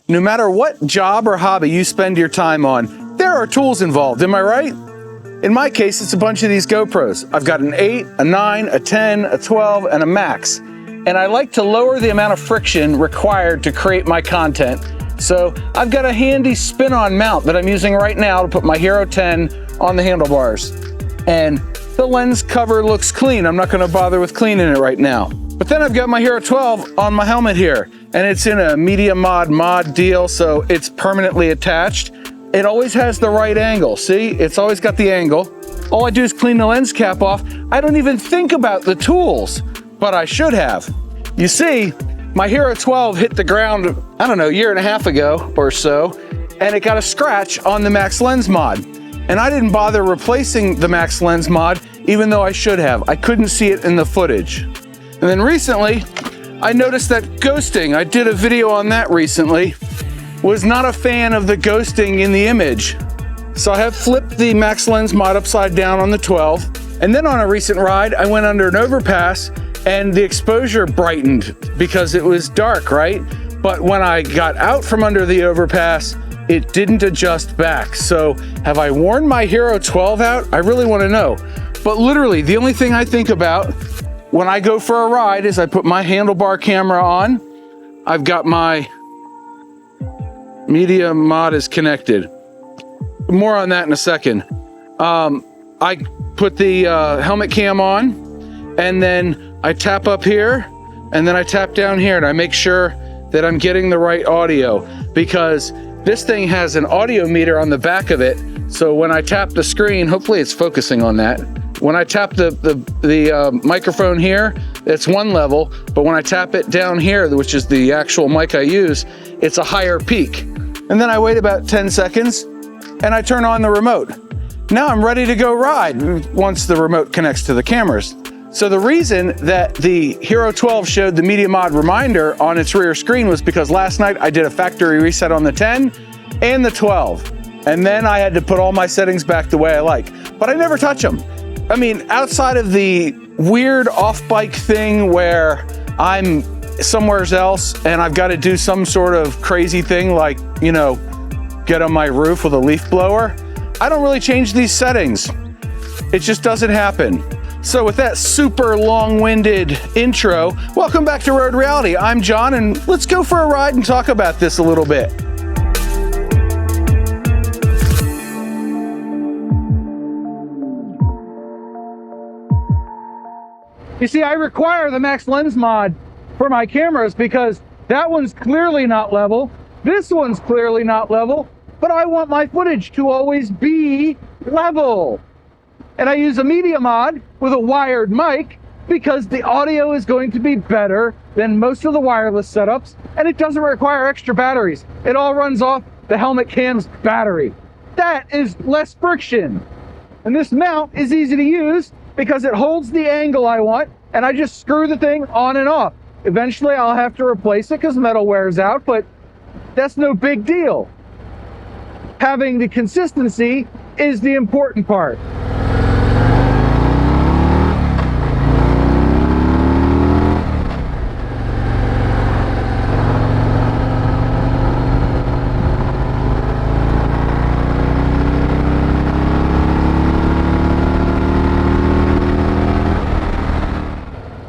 No matter what job or hobby you spend your time on, there are tools involved, am I right? In my case, it's a bunch of these GoPros. I've got an 8, a 9, a 10, a 12, and a Max. And I like to lower the amount of friction required to create my content. So I've got a handy spin-on mount that I'm using right now to put my Hero 10 on the handlebars. And the lens cover looks clean. I'm not gonna bother with cleaning it right now. But then I've got my Hero 12 on my helmet here, and it's in a media mod deal, so it's permanently attached. It always has the right angle. See, it's always got the angle. All I do is clean the lens cap off. I don't even think about the tools, but I should have. You see, my Hero 12 hit the ground, I don't know, a year and a half ago or so, and it got a scratch on the Max Lens mod. And I didn't bother replacing the Max Lens mod, even though I should have. I couldn't see it in the footage. And then recently, I noticed that ghosting. I did a video on that recently. Was not a fan of the ghosting in the image. So I have flipped the Max Lens mod upside down on the 12. And then on a recent ride, I went under an overpass and the exposure brightened because it was dark, right? But when I got out from under the overpass, it didn't adjust back. So have I worn my Hero 12 out? I really want to know. But literally, the only thing I think about when I go for a ride is I put my handlebar camera on. I've got my media mod is connected. More on that in a second. I put the helmet cam on, and then I tap up here, and then I tap down here, and I make sure that I'm getting the right audio, because this thing has an audio meter on the back of it. So when I tap the screen, hopefully it's focusing on that. When I tap the microphone here, it's one level, but when I tap it down here, which is the actual mic I use, it's a higher peak. And then I wait about 10 seconds and I turn on the remote. Now I'm ready to go ride once the remote connects to the cameras. So the reason that the Hero 12 showed the media mod reminder on its rear screen was because last night I did a factory reset on the 10 and the 12. And then I had to put all my settings back the way I like, but I never touch them. I mean, outside of the weird off-bike thing where I'm somewhere else and I've got to do some sort of crazy thing like, you know, get on my roof with a leaf blower, I don't really change these settings. It just doesn't happen. So with that super long-winded intro, welcome back to Road Reality. I'm John, and let's go for a ride and talk about this a little bit. You see, I require the Max Lens mod for my cameras because that one's clearly not level. This one's clearly not level, but I want my footage to always be level. And I use a media mod with a wired mic because the audio is going to be better than most of the wireless setups, and it doesn't require extra batteries. It all runs off the helmet cam's battery. That is less friction. And this mount is easy to use because it holds the angle I want, and I just screw the thing on and off. Eventually I'll have to replace it because metal wears out, but that's no big deal. Having the consistency is the important part.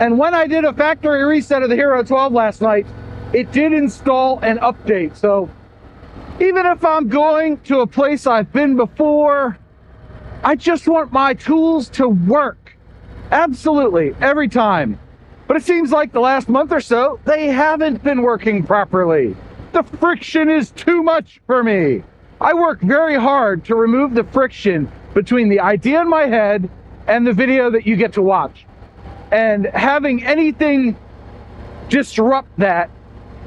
And when I did a factory reset of the Hero 12 last night, it did install an update. So even if I'm going to a place I've been before, I just want my tools to work. Absolutely, every time. But it seems like the last month or so, they haven't been working properly. The friction is too much for me. I work very hard to remove the friction between the idea in my head and the video that you get to watch. And having anything disrupt that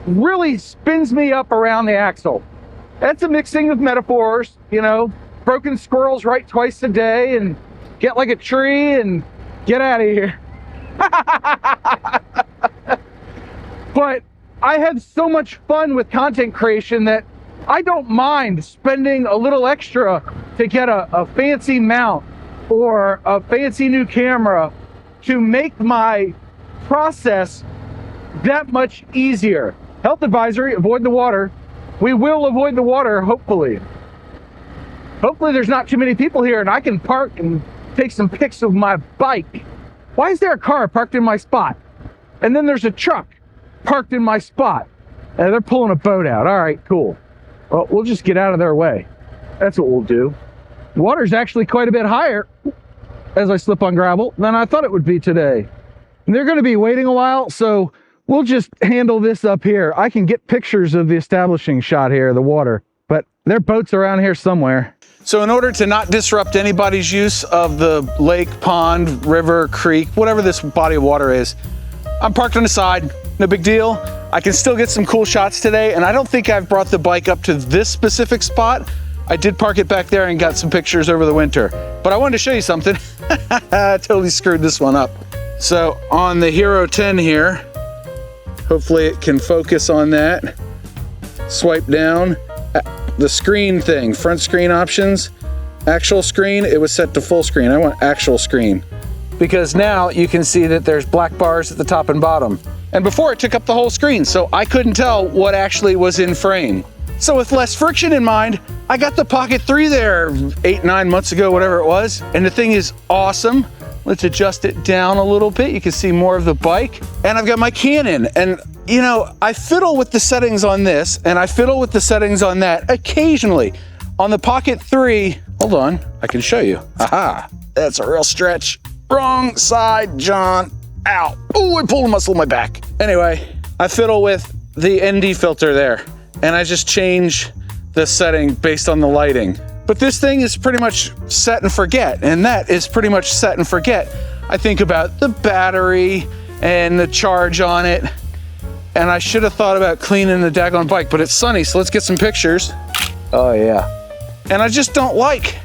really spins me up around the axle. That's a mixing of metaphors, you know, broken squirrels right twice a day and get like a tree and get out of here. But I have so much fun with content creation that I don't mind spending a little extra to get a fancy mount or a fancy new camera to make my process that much easier. Health advisory, avoid the water. We will avoid the water, hopefully. Hopefully there's not too many people here and I can park and take some pics of my bike. Why is there a car parked in my spot? And then there's a truck parked in my spot. And they're pulling a boat out. All right, cool. Well, we'll just get out of their way. That's what we'll do. The water's actually quite a bit higher as I slip on gravel than I thought it would be today. And they're going to be waiting a while, so we'll just handle this up here. I can get pictures of the establishing shot here, the water, but there are boats around here somewhere. So in order to not disrupt anybody's use of the lake, pond, river, creek, whatever this body of water is, I'm parked on the side, no big deal. I can still get some cool shots today, and I don't think I've brought the bike up to this specific spot. I did park it back there and got some pictures over the winter, but I wanted to show you something. I totally screwed this one up. So on the Hero 10 here, hopefully it can focus on that. Swipe down. The screen thing, front screen options, actual screen, it was set to full screen. I want actual screen because now you can see that there's black bars at the top and bottom. And before it took up the whole screen, so I couldn't tell what actually was in frame. So with less friction in mind, I got the Pocket 3 there 8-9 months ago, whatever it was, and the thing is awesome. Let's adjust it down a little bit. You can see more of the bike. And I've got my Canon. And you know, I fiddle with the settings on this and I fiddle with the settings on that occasionally. On the Pocket 3, hold on, I can show you. Aha, that's a real stretch. Wrong side, John. Ow. Oh, I pulled a muscle in my back. Anyway, I fiddle with the ND filter there and I just change the setting based on the lighting. But this thing is pretty much set and forget, and that is pretty much set and forget. I think about the battery and the charge on it, and I should have thought about cleaning the daggone bike, but it's sunny, so let's get some pictures. Oh yeah. And I just don't like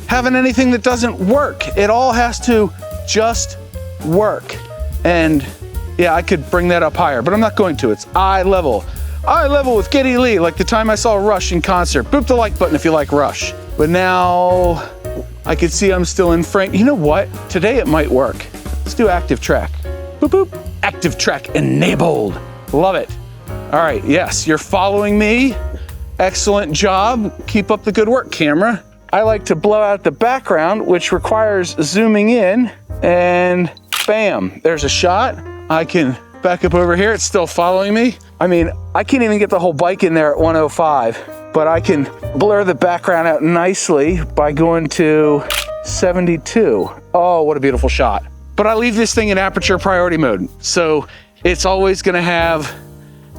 having anything that doesn't work. It all has to just work. And yeah, I could bring that up higher, but I'm not going to. It's eye level. Eye level with Geddy Lee, like the time I saw Rush in concert. Boop the like button if you like Rush. But now I can see I'm still in frame. You know what? Today it might work. Let's do active track. Boop, boop. Active track enabled. Love it. All right, yes, you're following me. Excellent job. Keep up the good work, camera. I like to blow out the background, which requires zooming in, and bam, there's a shot. I can back up over here. It's still following me. I mean, I can't even get the whole bike in there at 105. But I can blur the background out nicely by going to 72. Oh, what a beautiful shot. But I leave this thing in aperture priority mode. So it's always gonna have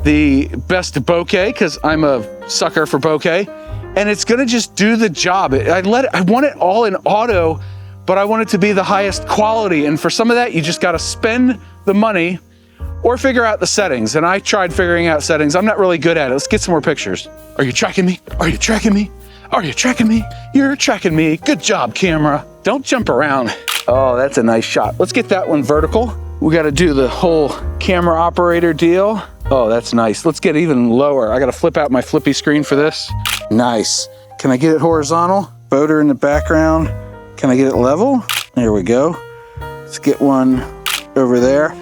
the best bokeh, because I'm a sucker for bokeh. And it's gonna just do the job. I want it all in auto, but I want it to be the highest quality. And for some of that, you just gotta spend the money or figure out the settings. And I tried figuring out settings. I'm not really good at it. Let's get some more pictures. Are you tracking me? Are you tracking me? Are you tracking me? You're tracking me. Good job, camera. Don't jump around. Oh, that's a nice shot. Let's get that one vertical. We got to do the whole camera operator deal. Oh, that's nice. Let's get even lower. I got to flip out my flippy screen for this. Nice. Can I get it horizontal? Boater in the background. Can I get it level? There we go. Let's get one over there.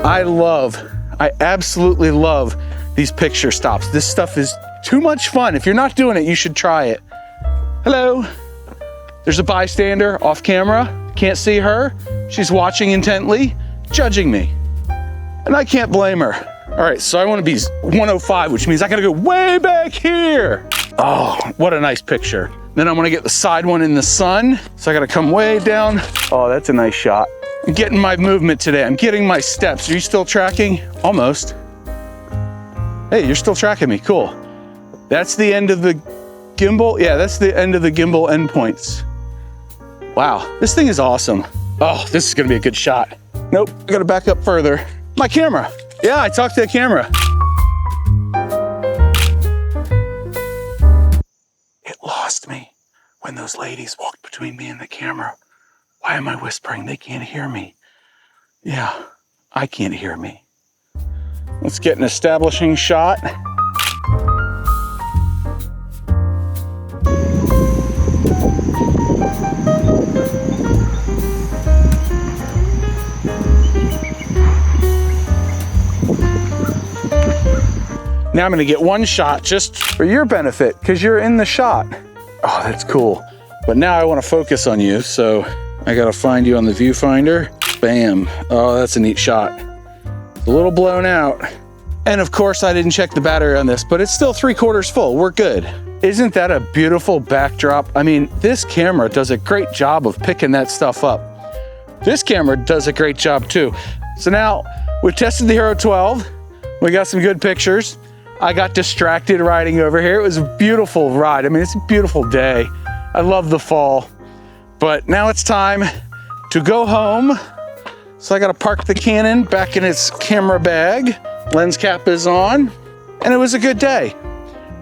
I absolutely love these picture stops. This stuff is too much fun. If you're not doing it, you should try it. Hello. There's a bystander off camera. Can't see her. She's watching intently, judging me. And I can't blame her. All right, so I want to be 105, which means I gotta go way back here. Oh, what a nice picture. Then I'm gonna get the side one in the sun. So I gotta come way down. Oh, that's a nice shot. I'm getting my movement today. I'm getting my steps. Are you still tracking? Almost. Hey, you're still tracking me. Cool. That's the end of the gimbal. Yeah, that's the end of the gimbal endpoints. Wow, this thing is awesome. Oh, this is gonna be a good shot. Nope, I gotta back up further. My camera. Yeah, I talked to the camera. It lost me when those ladies walked between me and the camera. Why am I whispering? They can't hear me. Yeah, I can't hear me. Let's get an establishing shot. Now I'm gonna get one shot just for your benefit, because you're in the shot. Oh, that's cool. But now I wanna focus on you, so I gotta find you on the viewfinder. Bam. Oh, that's a neat shot. It's a little blown out. And of course, I didn't check the battery on this, but it's still 3/4 full. We're good. Isn't that a beautiful backdrop? I mean, this camera does a great job of picking that stuff up. This camera does a great job too. So now we've tested the Hero 12. We got some good pictures. I got distracted riding over here. It was a beautiful ride. I mean, it's a beautiful day. I love the fall. But now it's time to go home. So I gotta park the Canon back in its camera bag. Lens cap is on, and it was a good day.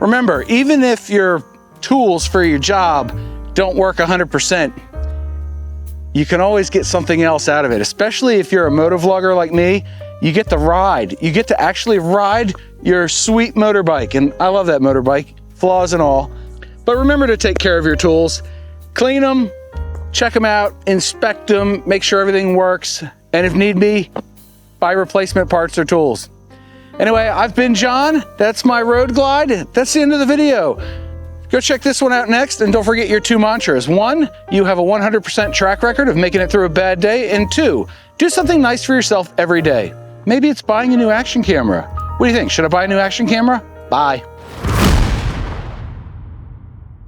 Remember, even if your tools for your job don't work 100%, you can always get something else out of it, especially if you're a motovlogger like me. You get to ride. You get to actually ride your sweet motorbike, and I love that motorbike, flaws and all. But remember to take care of your tools. Clean them, check them out, inspect them, make sure everything works, and if need be, buy replacement parts or tools. Anyway, I've been John. That's my Road Glide. That's the end of the video. Go check this one out next, and don't forget your 2 mantras. 1, you have a 100% track record of making it through a bad day, and 2, do something nice for yourself every day. Maybe it's buying a new action camera. What do you think? Should I buy a new action camera? Bye.